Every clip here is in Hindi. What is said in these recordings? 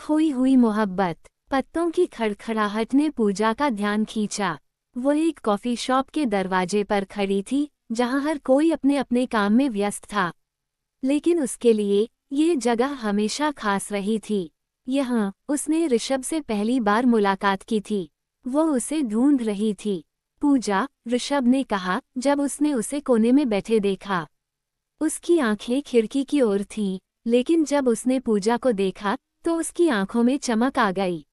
खोई हुई मोहब्बत। पत्तों की खड़खड़ाहट ने पूजा का ध्यान खींचा। वो एक कॉफी शॉप के दरवाजे पर खड़ी थी, जहां हर कोई अपने अपने काम में व्यस्त था। लेकिन उसके लिए ये जगह हमेशा खास रही थी। यहाँ उसने ऋषभ से पहली बार मुलाकात की थी। वो उसे ढूंढ रही थी। पूजा, ऋषभ ने कहा जब उसने उसे कोने में बैठे देखा। उसकी आंखें खिड़की की ओर थीं, लेकिन जब उसने पूजा को देखा तो उसकी आंखों में चमक आ गई।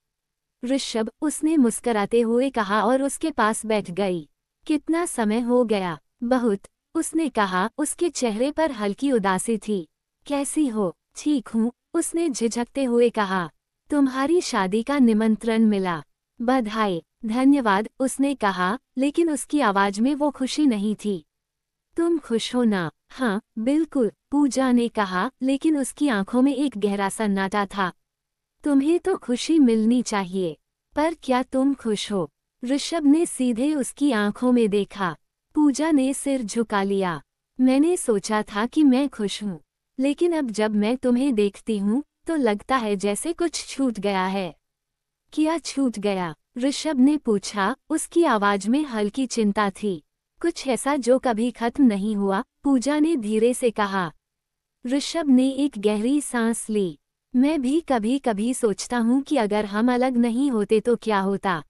ऋषभ, उसने मुस्कुराते हुए कहा और उसके पास बैठ गई। कितना समय हो गया? बहुत, उसने कहा। उसके चेहरे पर हल्की उदासी थी। कैसी हो? ठीक हूँ, उसने झिझकते हुए कहा। तुम्हारी शादी का निमंत्रण मिला। बधाई। धन्यवाद, उसने कहा, लेकिन उसकी आवाज में वो खुशी नहीं थी। तुम खुश हो ना? हाँ, बिल्कुल, पूजा ने कहा, लेकिन उसकी आंखों में एक गहरा सन्नाटा था। तुम्हें तो खुशी मिलनी चाहिए, पर क्या तुम खुश हो? ऋषभ ने सीधे उसकी आंखों में देखा। पूजा ने सिर झुका लिया। मैंने सोचा था कि मैं खुश हूँ, लेकिन अब जब मैं तुम्हें देखती हूँ तो लगता है जैसे कुछ छूट गया है। क्या छूट गया? ऋषभ ने पूछा, उसकी आवाज में हल्की चिंता थी। कुछ ऐसा जो कभी खत्म नहीं हुआ, पूजा ने धीरे से कहा। ऋषभ ने एक गहरी सांस ली। मैं भी कभी कभी सोचता हूँ कि अगर हम अलग नहीं होते तो क्या होता।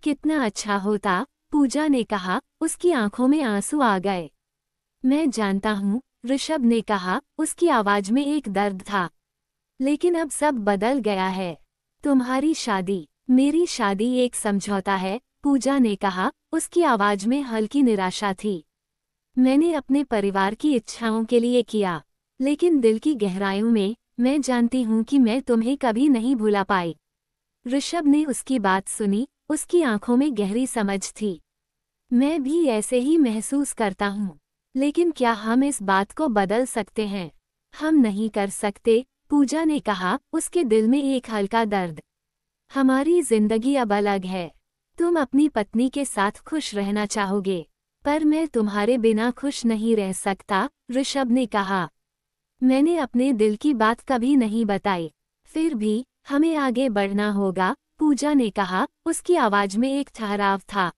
कितना अच्छा होता, पूजा ने कहा, उसकी आंखों में आंसू आ गए। मैं जानता हूँ, ऋषभ ने कहा, उसकी आवाज में एक दर्द था। लेकिन अब सब बदल गया है। तुम्हारी शादी, मेरी शादी एक समझौता है, पूजा ने कहा, उसकी आवाज में हल्की निराशा थी। मैंने अपने परिवार की इच्छाओं के लिए किया, लेकिन दिल की गहराइयों में मैं जानती हूँ कि मैं तुम्हें कभी नहीं भुला पाई। ऋषभ ने उसकी बात सुनी, उसकी आंखों में गहरी समझ थी। मैं भी ऐसे ही महसूस करता हूँ, लेकिन क्या हम इस बात को बदल सकते हैं? हम नहीं कर सकते, पूजा ने कहा, उसके दिल में एक हल्का दर्द। हमारी जिंदगी अब अलग है। तुम अपनी पत्नी के साथ खुश रहना चाहोगे, पर मैं तुम्हारे बिना खुश नहीं रह सकता, ऋषभ ने कहा। मैंने अपने दिल की बात कभी नहीं बताई, फिर भी हमें आगे बढ़ना होगा, पूजा ने कहा, उसकी आवाज में एक ठहराव था।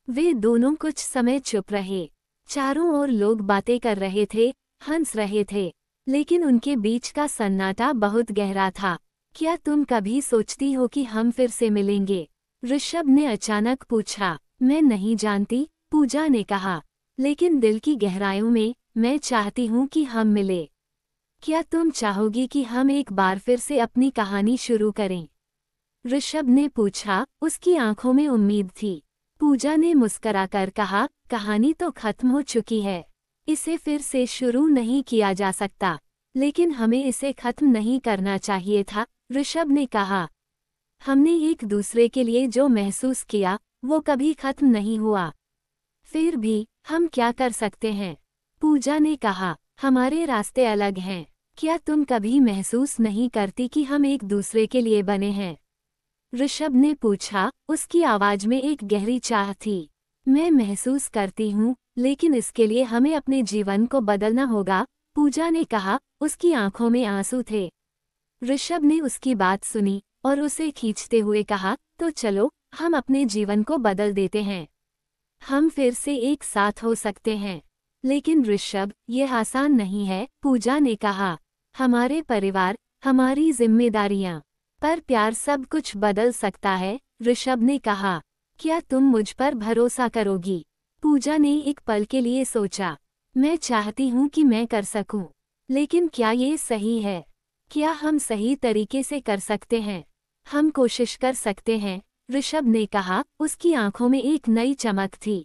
वे दोनों कुछ समय चुप रहे। चारों ओर लोग बातें कर रहे थे, हंस रहे थे, लेकिन उनके बीच का सन्नाटा बहुत गहरा था। क्या तुम कभी सोचती हो कि हम फिर से मिलेंगे? ऋषभ ने अचानक पूछा। मैं नहीं जानती, पूजा ने कहा, लेकिन दिल की गहराइयों में मैं चाहती हूँ कि हम मिले। क्या तुम चाहोगी कि हम एक बार फिर से अपनी कहानी शुरू करें? ऋषभ ने पूछा, उसकी आंखों में उम्मीद थी। पूजा ने मुस्कुराकर कहा, कहानी तो खत्म हो चुकी है। इसे फिर से शुरू नहीं किया जा सकता, लेकिन हमें इसे खत्म नहीं करना चाहिए था, ऋषभ ने कहा। हमने एक दूसरे के लिए जो महसूस किया, वो कभी खत्म नहीं हुआ। फिर भी हम क्या कर सकते हैं? पूजा ने कहा, हमारे रास्ते अलग हैं। क्या तुम कभी महसूस नहीं करती कि हम एक दूसरे के लिए बने हैं? ऋषभ ने पूछा, उसकी आवाज में एक गहरी चाह थी। मैं महसूस करती हूँ, लेकिन इसके लिए हमें अपने जीवन को बदलना होगा, पूजा ने कहा, उसकी आंखों में आंसू थे। ऋषभ ने उसकी बात सुनी और उसे खींचते हुए कहा, तो चलो, हम अपने जीवन को बदल देते हैं। हम फिर से एक साथ हो सकते हैं। लेकिन ऋषभ, ये आसान नहीं है, पूजा ने कहा। हमारे परिवार, हमारी जिम्मेदारियां, पर प्यार सब कुछ बदल सकता है, ऋषभ ने कहा। क्या तुम मुझ पर भरोसा करोगी? पूजा ने एक पल के लिए सोचा। मैं चाहती हूँ कि मैं कर सकूं, लेकिन क्या ये सही है? क्या हम सही तरीके से कर सकते हैं? हम कोशिश कर सकते हैं, ऋषभ ने कहा, उसकी आंखों में एक नई चमक थी।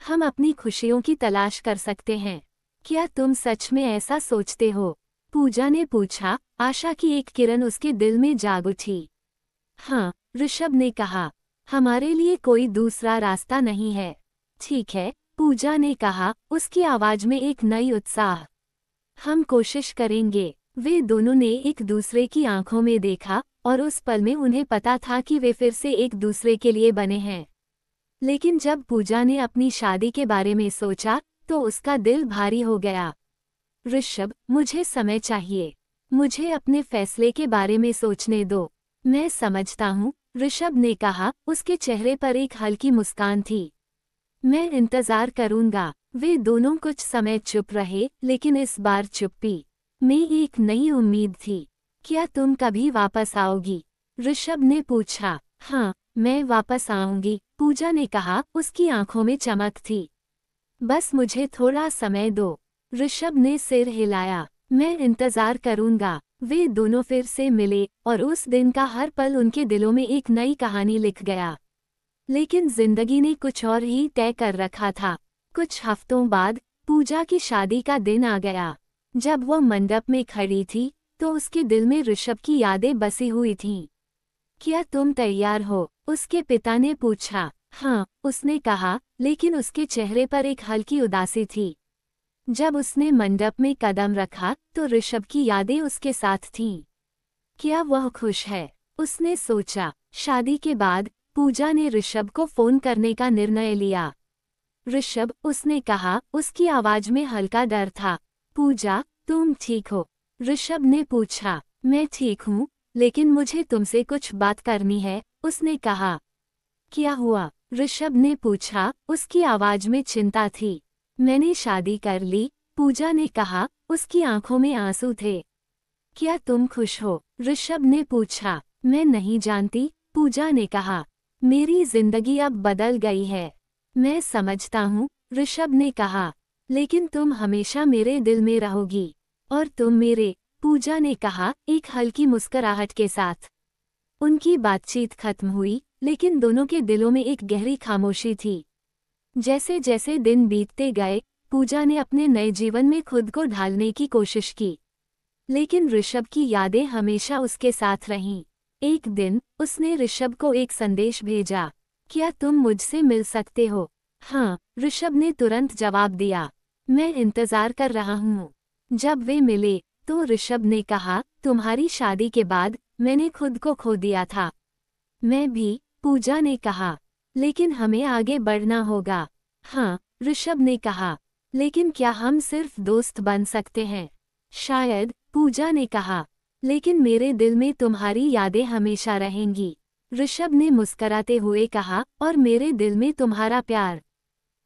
हम अपनी खुशियों की तलाश कर सकते हैं। क्या तुम सच में ऐसा सोचते हो? पूजा ने पूछा, आशा की एक किरण उसके दिल में जाग उठी। हाँ, ऋषभ ने कहा, हमारे लिए कोई दूसरा रास्ता नहीं है। ठीक है, पूजा ने कहा, उसकी आवाज में एक नई उत्साह। हम कोशिश करेंगे। वे दोनों ने एक दूसरे की आंखों में देखा, और उस पल में उन्हें पता था कि वे फिर से एक दूसरे के लिए बने हैं। लेकिन जब पूजा ने अपनी शादी के बारे में सोचा, तो उसका दिल भारी हो गया। ऋषभ, मुझे समय चाहिए। मुझे अपने फैसले के बारे में सोचने दो। मैं समझता हूँ, ऋषभ ने कहा। उसके चेहरे पर एक हल्की मुस्कान थी। मैं इंतजार करूंगा। वे दोनों कुछ समय चुप रहे, लेकिन इस बार चुप्पी में एक नई उम्मीद थी। क्या तुम कभी वापस आओगी? ऋषभ ने पूछा। हाँ, मैं वापस आऊंगी, पूजा ने कहा। उसकी आंखों में चमक थी। बस मुझे थोड़ा समय दो। ऋषभ ने सिर हिलाया। मैं इंतजार करूंगा। वे दोनों फिर से मिले और उस दिन का हर पल उनके दिलों में एक नई कहानी लिख गया। लेकिन जिंदगी ने कुछ और ही तय कर रखा था। कुछ हफ्तों बाद पूजा की शादी का दिन आ गया। जब वह मंडप में खड़ी थी तो उसके दिल में ऋषभ की यादें बसी हुई थीं। क्या तुम तैयार हो? उसके पिता ने पूछा। हाँ, उसने कहा, लेकिन उसके चेहरे पर एक हल्की उदासी थी। जब उसने मंडप में कदम रखा तो ऋषभ की यादें उसके साथ थीं। क्या वह खुश है? उसने सोचा। शादी के बाद पूजा ने ऋषभ को फोन करने का निर्णय लिया। ऋषभ, उसने कहा। उसकी आवाज में हल्का डर था। पूजा, तुम ठीक हो? ऋषभ ने पूछा। मैं ठीक हूँ, लेकिन मुझे तुमसे कुछ बात करनी है, उसने कहा। क्या हुआ? ऋषभ ने पूछा। उसकी आवाज में चिंता थी। मैंने शादी कर ली, पूजा ने कहा। उसकी आंखों में आंसू थे। क्या तुम खुश हो? ऋषभ ने पूछा। मैं नहीं जानती, पूजा ने कहा। मेरी जिंदगी अब बदल गई है। मैं समझता हूँ, ऋषभ ने कहा। लेकिन तुम हमेशा मेरे दिल में रहोगी। और तुम मेरे, पूजा ने कहा, एक हल्की मुस्कुराहट के साथ। उनकी बातचीत खत्म हुई, लेकिन दोनों के दिलों में एक गहरी खामोशी थी। जैसे जैसे दिन बीतते गए, पूजा ने अपने नए जीवन में खुद को ढालने की कोशिश की। लेकिन ऋषभ की यादें हमेशा उसके साथ रहीं। एक दिन उसने ऋषभ को एक संदेश भेजा। क्या तुम मुझसे मिल सकते हो? हाँ, ऋषभ ने तुरंत जवाब दिया। मैं इंतजार कर रहा हूँ। जब वे मिले तो ऋषभ ने कहा, तुम्हारी शादी के बाद मैंने खुद को खो दिया था। मैं भी, पूजा ने कहा। लेकिन हमें आगे बढ़ना होगा। हाँ, ऋषभ ने कहा। लेकिन क्या हम सिर्फ दोस्त बन सकते हैं? शायद, पूजा ने कहा। लेकिन मेरे दिल में तुम्हारी यादें हमेशा रहेंगी, ऋषभ ने मुस्कराते हुए कहा। और मेरे दिल में तुम्हारा प्यार।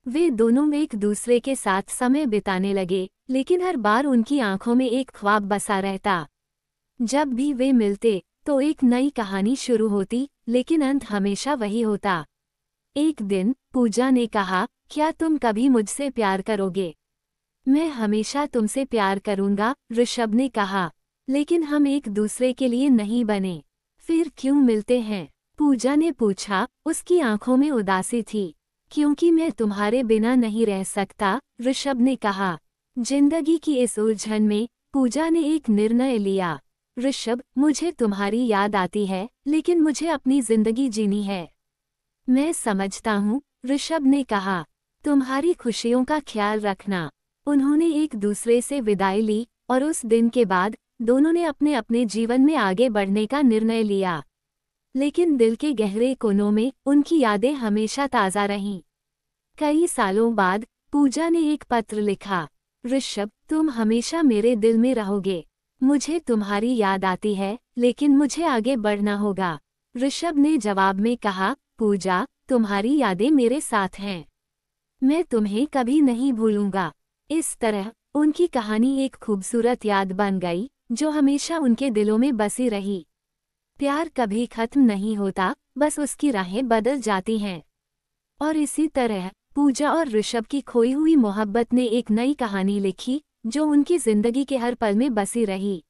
वे दोनों एक दूसरे के साथ समय बिताने लगे, लेकिन हर बार उनकी आंखों में एक ख्वाब बसा रहता। जब भी वे मिलते तो एक नई कहानी शुरू होती, लेकिन अंत हमेशा वही होता। एक दिन पूजा ने कहा, क्या तुम कभी मुझसे प्यार करोगे? मैं हमेशा तुमसे प्यार करूंगा, ऋषभ ने कहा। लेकिन हम एक दूसरे के लिए नहीं बने। फिर क्यों मिलते हैं? पूजा ने पूछा। उसकी आंखों में उदासी थी। क्योंकि मैं तुम्हारे बिना नहीं रह सकता, ऋषभ ने कहा। जिंदगी की इस उलझन में पूजा ने एक निर्णय लिया। ऋषभ, मुझे तुम्हारी याद आती है, लेकिन मुझे अपनी जिंदगी जीनी है। मैं समझता हूँ, ऋषभ ने कहा। तुम्हारी खुशियों का ख्याल रखना। उन्होंने एक दूसरे से विदाई ली और उस दिन के बाद दोनों ने अपने अपने जीवन में आगे बढ़ने का निर्णय लिया। लेकिन दिल के गहरे कोनों में उनकी यादें हमेशा ताज़ा रहीं। कई सालों बाद पूजा ने एक पत्र लिखा। ऋषभ, तुम हमेशा मेरे दिल में रहोगे। मुझे तुम्हारी याद आती है, लेकिन मुझे आगे बढ़ना होगा। ऋषभ ने जवाब में कहा, पूजा, तुम्हारी यादें मेरे साथ हैं। मैं तुम्हें कभी नहीं भूलूंगा। इस तरह उनकी कहानी एक खूबसूरत याद बन गई, जो हमेशा उनके दिलों में बसी रही। प्यार कभी खत्म नहीं होता, बस उसकी राहें बदल जाती हैं। और इसी तरह पूजा और ऋषभ की खोई हुई मोहब्बत ने एक नई कहानी लिखी, जो उनकी जिंदगी के हर पल में बसी रही।